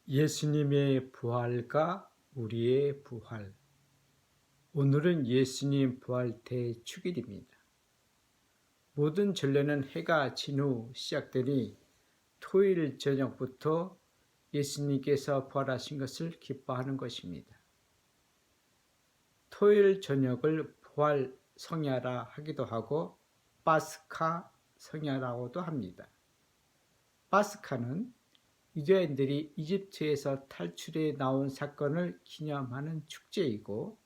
예수님의 부활과 우리의 부활. 오늘은 예수님 부활 대축일입니다. 모든 전례는 해가 진 후 시작되니 토요일 저녁부터 예수님께서 부활하신 것을 기뻐하는 것입니다. 토요일 저녁을 부활 성야라 하기도 하고 파스카 성야라고도 합니다. 파스카는 유대인들이 이집트에서 탈출해 나온 사건을 기념하는 축제이고,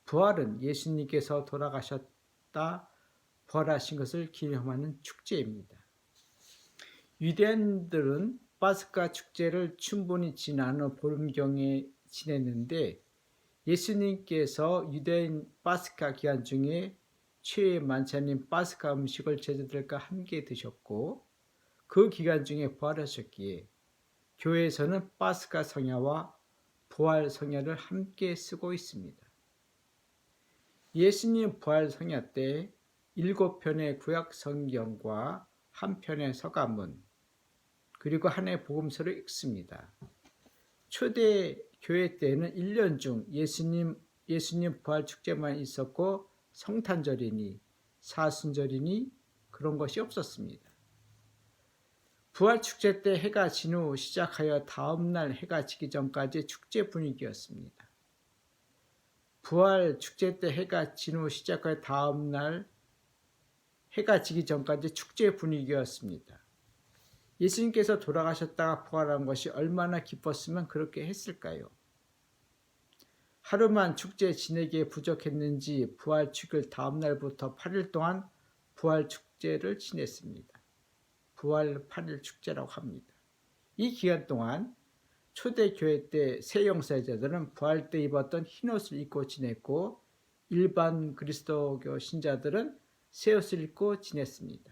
부활은 예수님께서 돌아가셨다 부활하신 것을 기념하는 축제입니다. 유대인들은 파스카 축제를 충분히 지난 후 보름경에 지냈는데, 예수님께서 유대인 파스카 기간 중에 최후의 만찬인 파스카 음식을 제자들과 함께 드셨고, 그 기간 중에 부활하셨기에 교회에서는 파스카 성야와 부활 성야를 함께 쓰고 있습니다. 예수님 부활 성야 때 7편의 구약 성경과 1편의 서가문, 그리고 하나의 복음서를 읽습니다. 초대 교회 때는 1년 중 예수님 부활 축제만 있었고, 성탄절이니 사순절이니 그런 것이 없었습니다. 부활 축제 때 해가 진 후 시작하여 다음날 해가 지기 전까지 축제 분위기였습니다. 부활 축제 때 해가 진 후 시작하여 다음날 해가 지기 전까지 축제 분위기였습니다. 예수님께서 돌아가셨다가 부활한 것이 얼마나 기뻤으면 그렇게 했을까요? 하루만 축제 지내기에 부족했는지 부활 축일 다음날부터 8일 동안 부활 축제를 지냈습니다. 부활 8일 축제라고 합니다. 이 기간 동안 초대교회 때 새 영사제자들은 부활 때 입었던 흰옷을 입고 지냈고, 일반 그리스도교 신자들은 새 옷을 입고 지냈습니다.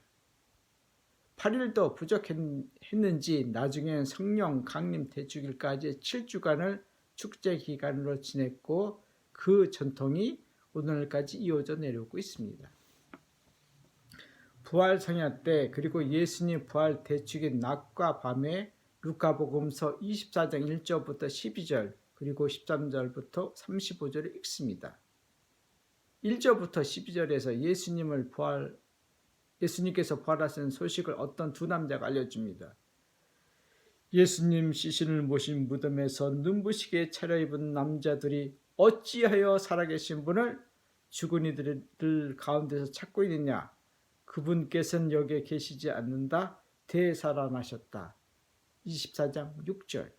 8일도 부족했는지 나중엔 성령 강림 대축일까지 7주간을 축제 기간으로 지냈고, 그 전통이 오늘까지 이어져 내려오고 있습니다. 부활 성야 때, 그리고 예수님 부활 대축인 낮과 밤에 루카복음서 24장 1절부터 12절, 그리고 13절부터 35절을 읽습니다. 1절부터 12절에서 예수님께서 부활하신 소식을 어떤 두 남자가 알려줍니다. 예수님 시신을 모신 무덤에서 눈부시게 차려입은 남자들이 어찌하여 살아계신 분을 죽은 이들 가운데서 찾고 있느냐? 그분께서는 여기에 계시지 않는다. 되살아나셨다. 24장 6절.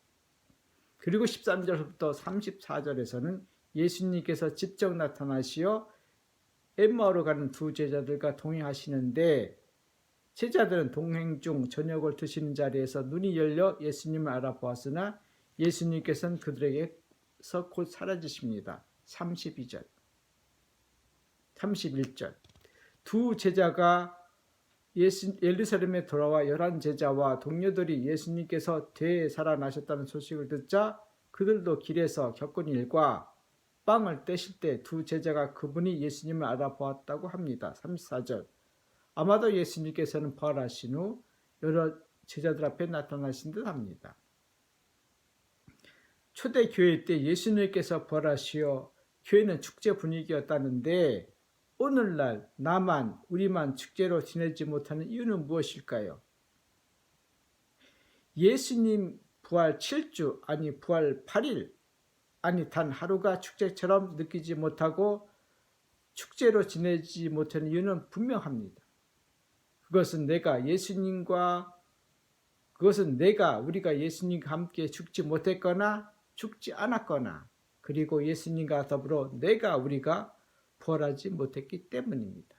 그리고 13절부터 34절에서는 예수님께서 직접 나타나시어 엠마오로 가는 두 제자들과 동행하시는데, 제자들은 동행 중 저녁을 드시는 자리에서 눈이 열려 예수님을 알아보았으나 예수님께서는 그들에게서 곧 사라지십니다. 32절, 31절. 두 제자가 예루살렘에 돌아와 11제자와 동료들이 예수님께서 되살아나셨다는 소식을 듣자 그들도 길에서 겪은 일과 빵을 떼실 때 두 제자가 그분이 예수님을 알아보았다고 합니다. 34절. 아마도 예수님께서는 부활하신 후 여러 제자들 앞에 나타나신 듯 합니다. 초대교회 때 예수님께서 부활하시어 교회는 축제 분위기였다는데, 오늘날 우리만 축제로 지내지 못하는 이유는 무엇일까요? 예수님 부활 7주, 아니 부활 8일, 아니 단 하루가 축제처럼 느끼지 못하고 축제로 지내지 못하는 이유는 분명합니다. 그것은 우리가 예수님과 함께 죽지 못했거나 죽지 않았거나, 그리고 예수님과 더불어 우리가 부활하지 못했기 때문입니다.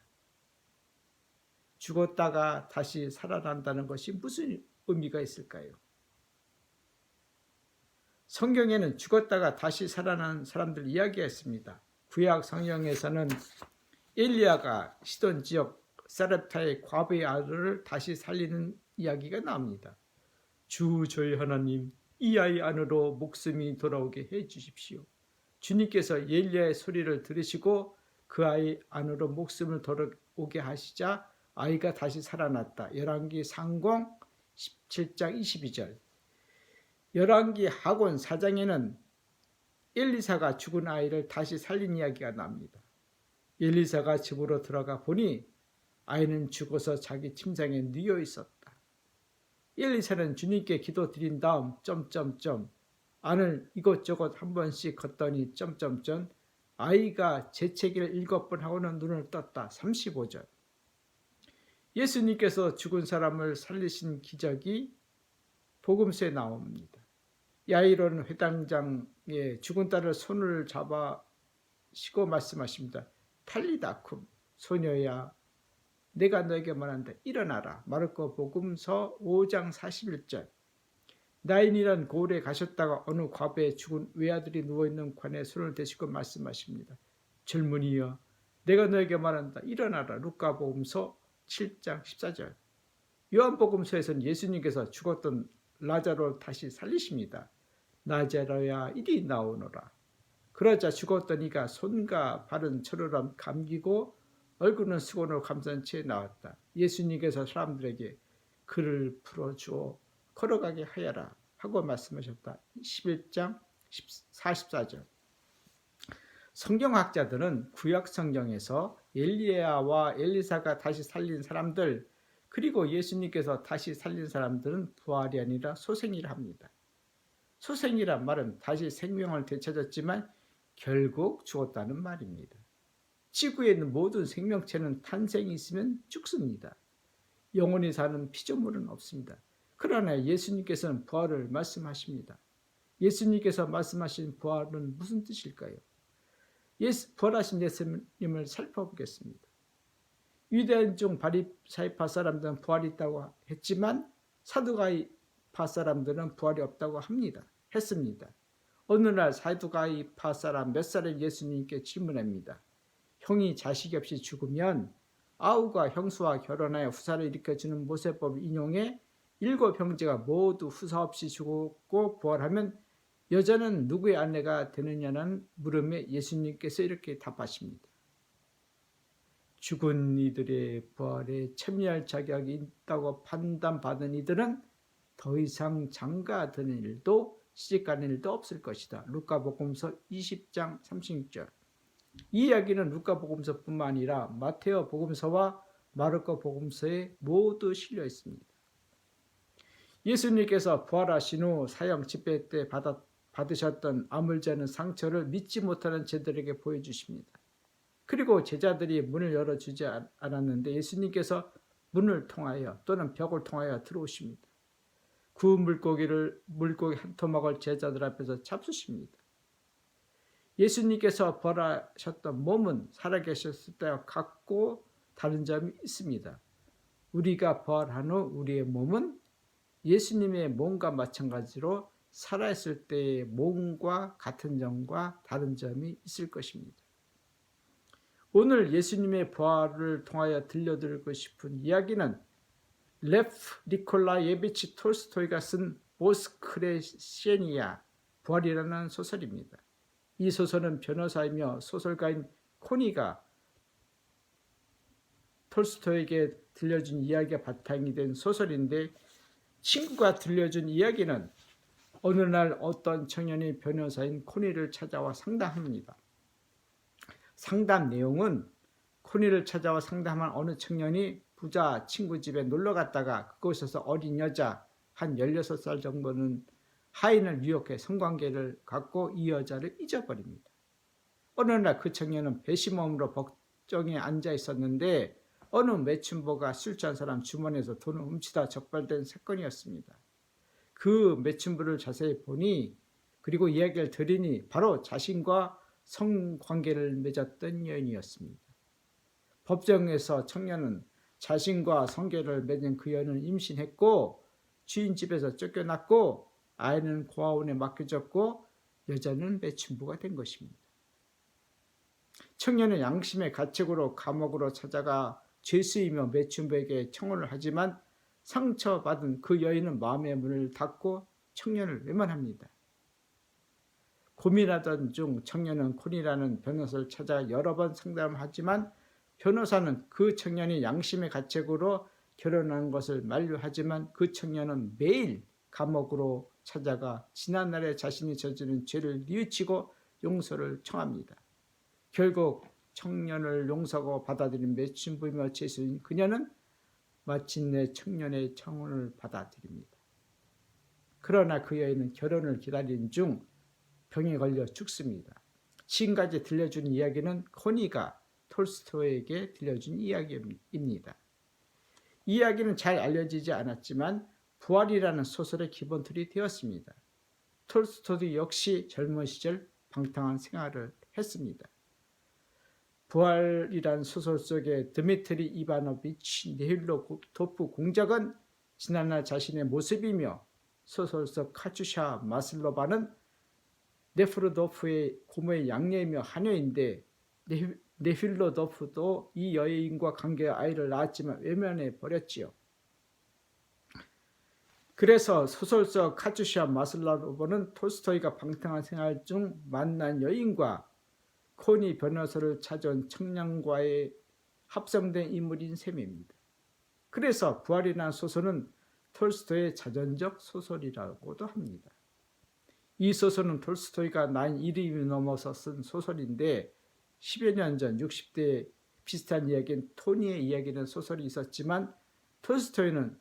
죽었다가 다시 살아난다는 것이 무슨 의미가 있을까요? 성경에는 죽었다가 다시 살아난 사람들 이야기가 있습니다. 구약 성경에서는 엘리야가 시돈 지역 사렙타의 과부의 아들을 다시 살리는 이야기가 나옵니다. 주 저희 하나님, 이 아이 안으로 목숨이 돌아오게 해 주십시오. 주님께서 엘리야의 소리를 들으시고 그 아이 안으로 목숨을 돌아오게 하시자 아이가 다시 살아났다. 열왕기 상공 17장 22절. 열왕기 하곤 4장에는 엘리사가 죽은 아이를 다시 살린 이야기가 납니다. 엘리사가 집으로 들어가 보니 아이는 죽어서 자기 침상에 누워 있었다. 엘리사는 주님께 기도드린 다음 안을 이것저것 한 번씩 걷더니 아이가 재채기를 7번 하고는 눈을 떴다. 35절. 예수님께서 죽은 사람을 살리신 기적이 복음서에 나옵니다. 야이로는 회당장의 죽은 딸을 손을 잡아시고 말씀하십니다. 탈리다쿰, 소녀야 내가 너에게 말한다. 일어나라. 마르코 복음서 5장 41절. 나인이란 고을에 가셨다가 어느 과부의 죽은 외아들이 누워있는 관에 손을 대시고 말씀하십니다. 젊은이여 내가 너에게 말한다. 일어나라. 루카복음서 7장 14절. 요한복음서에서는 예수님께서 죽었던 라자로를 다시 살리십니다. 라자로야 이리 나오너라. 그러자 죽었던 이가 손과 발은 철으로 감기고 얼굴은 수건으로 감싼 채 나왔다. 예수님께서 사람들에게 그를 풀어주어 걸어가게 하여라 하고 말씀하셨다. 11장 44절. 성경학자들은 구약 성경에서 엘리야와 엘리사가 다시 살린 사람들 그리고 예수님께서 다시 살린 사람들은 부활이 아니라 소생이라 합니다. 소생이란 말은 다시 생명을 되찾았지만 결국 죽었다는 말입니다. 지구에 있는 모든 생명체는 탄생이 있으면 죽습니다. 영원히 사는 피조물은 없습니다. 그러나 예수님께서는 부활을 말씀하십니다. 예수님께서 말씀하신 부활은 무슨 뜻일까요? 부활하신 예수님을 살펴보겠습니다. 유대인 중 바리사이파 사람들은 부활이 있다고 했지만 사두가이파 사람들은 부활이 없다고 했습니다. 어느 날 사두가이파 사람 몇 사람이 예수님께 질문합니다. 형이 자식이 없이 죽으면 아우가 형수와 결혼하여 후사를 일으켜주는 모세법을 인용해 7 형제가 모두 후사 없이 죽고 부활하면 여자는 누구의 아내가 되느냐는 물음에 예수님께서 이렇게 답하십니다. 죽은 이들의 부활에 참여할 자격이 있다고 판단받은 이들은 더 이상 장가드는 일도 시집가는 일도 없을 것이다. 루카복음서 20장 36절. 이 이야기는 루카복음서뿐만 아니라 마테오 복음서와 마르코 복음서에 모두 실려 있습니다. 예수님께서 부활하신 후 사형 집회 때 받으셨던 아물지 않은 상처를 믿지 못하는 제들에게 보여주십니다. 그리고 제자들이 문을 열어주지 않았는데 예수님께서 문을 통하여 또는 벽을 통하여 들어오십니다. 구운 물고기 한 토막을 제자들 앞에서 잡수십니다. 예수님께서 부활하셨던 몸은 살아계셨을 때와 같고 다른 점이 있습니다. 우리가 부활한 후 우리의 몸은 예수님의 몸과 마찬가지로 살아있을 때의 몸과 같은 점과 다른 점이 있을 것입니다. 오늘 예수님의 부활을 통하여 들려드리고 싶은 이야기는 레프 니콜라예비치 톨스토이가 쓴 보스크레시니아 부활이라는 소설입니다. 이 소설은 변호사이며 소설가인 코니가 톨스토이에게 들려준 이야기가 바탕이 된 소설인데 친구가 들려준 이야기는 어느 날 어떤 청년이 변호사인 코니를 찾아와 상담합니다. 상담 내용은 코니를 찾아와 상담한 어느 청년이 부자 친구 집에 놀러 갔다가 그곳에서 어린 여자 한 16살 정도는 하인을 유혹해 성관계를 갖고 이 여자를 잊어버립니다. 어느 날 그 청년은 배심원으로 법정에 앉아 있었는데 어느 매춘부가 술 취한 사람 주머니에서 돈을 훔치다 적발된 사건이었습니다. 그 매춘부를 자세히 보니 그리고 이야기를 들으니 바로 자신과 성관계를 맺었던 여인이었습니다. 법정에서 청년은 자신과 성계를 맺은 그 여인을 임신했고 주인 집에서 쫓겨났고 아이는 고아원에 맡겨졌고 여자는 매춘부가 된 것입니다. 청년은 양심의 가책으로 감옥으로 찾아가 죄수이며 매춘부에게 청혼을 하지만 상처받은 그 여인은 마음의 문을 닫고 청년을 외면합니다. 고민하던 중 청년은 콘이라는 변호사를 찾아 여러 번 상담을 하지만 변호사는 그 청년이 양심의 가책으로 결혼한 것을 만류하지만 그 청년은 매일 감옥으로 찾아가 지난날에 자신이 저지른 죄를 뉘우치고 용서를 청합니다. 결국 청년을 용서하고 받아들인 매춘부이며 죄수인 그녀는 마침내 청년의 청혼을 받아들입니다. 그러나 그 여인은 결혼을 기다리는 중 병에 걸려 죽습니다. 지금까지 들려준 이야기는 코니가 톨스토이에게 들려준 이야기입니다. 이야기는 잘 알려지지 않았지만 부활이라는 소설의 기본 틀이 되었습니다. 톨스토이도 역시 젊은 시절 방탕한 생활을 했습니다. 부활이란 소설 속의 드미트리 이바노비치 네힐로도프 공작은 지난날 자신의 모습이며 소설 속 카츄샤 마슬로바는 네프로도프의 고모의 양녀이며 하녀인데 네힐로도프도 이 여인과 관계해 아이를 낳았지만 외면해 버렸지요. 그래서 소설 속 카츄샤 마슬로바는 톨스토이가 방탕한 생활 중 만난 여인과 코니 변호사를 찾아온 청년과의 합성된 인물인 셈입니다. 그래서 부활이라는 소설은 톨스토이의 자전적 소설이라고도 합니다. 이 소설은 톨스토이가 나이 1이 넘어서 쓴 소설인데 10여 년 전 60대에 비슷한 이야기인 토니의 이야기는 소설이 있었지만 톨스토이는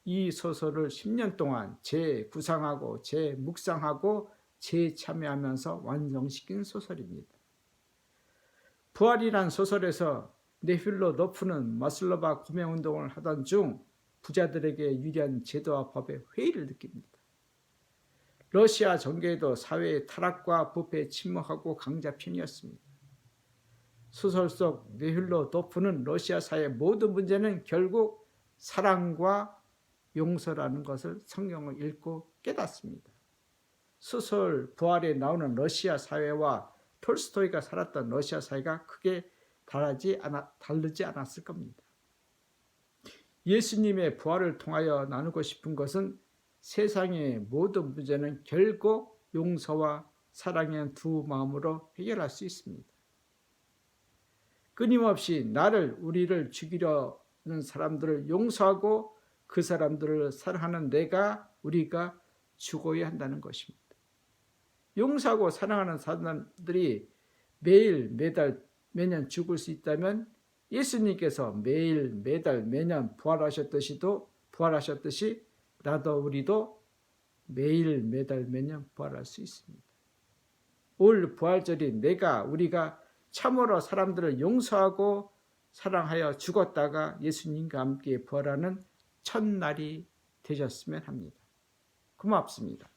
이 소설을 10년 동안 재구상하고 재묵상하고 재참여하면서 완성시킨 소설입니다. 부활이란 소설에서 네힐로도프는 마슬로바 고명운동을 하던 중 부자들에게 유리한 제도와 법의 회의를 느낍니다. 러시아 정계에도 사회의 타락과 부패에 침묵하고 강자 편이었습니다. 소설 속 네힐로도프는 러시아 사회의 모든 문제는 결국 사랑과 용서라는 것을 성경을 읽고 깨닫습니다. 소설 부활에 나오는 러시아 사회와 톨스토이가 살았던 러시아 사회가 크게 다르지 않았을 겁니다. 예수님의 부활을 통하여 나누고 싶은 것은 세상의 모든 문제는 결국 용서와 사랑의 두 마음으로 해결할 수 있습니다. 끊임없이 우리를 죽이려는 사람들을 용서하고 그 사람들을 사랑하는 우리가 죽어야 한다는 것입니다. 용서하고 사랑하는 사람들이 매년 죽을 수 있다면 예수님께서 매달, 매년 부활하셨듯이 우리도 매달, 매년 부활할 수 있습니다. 올 부활절이 우리가 참으로 사람들을 용서하고 사랑하여 죽었다가 예수님과 함께 부활하는 첫날이 되셨으면 합니다. 고맙습니다.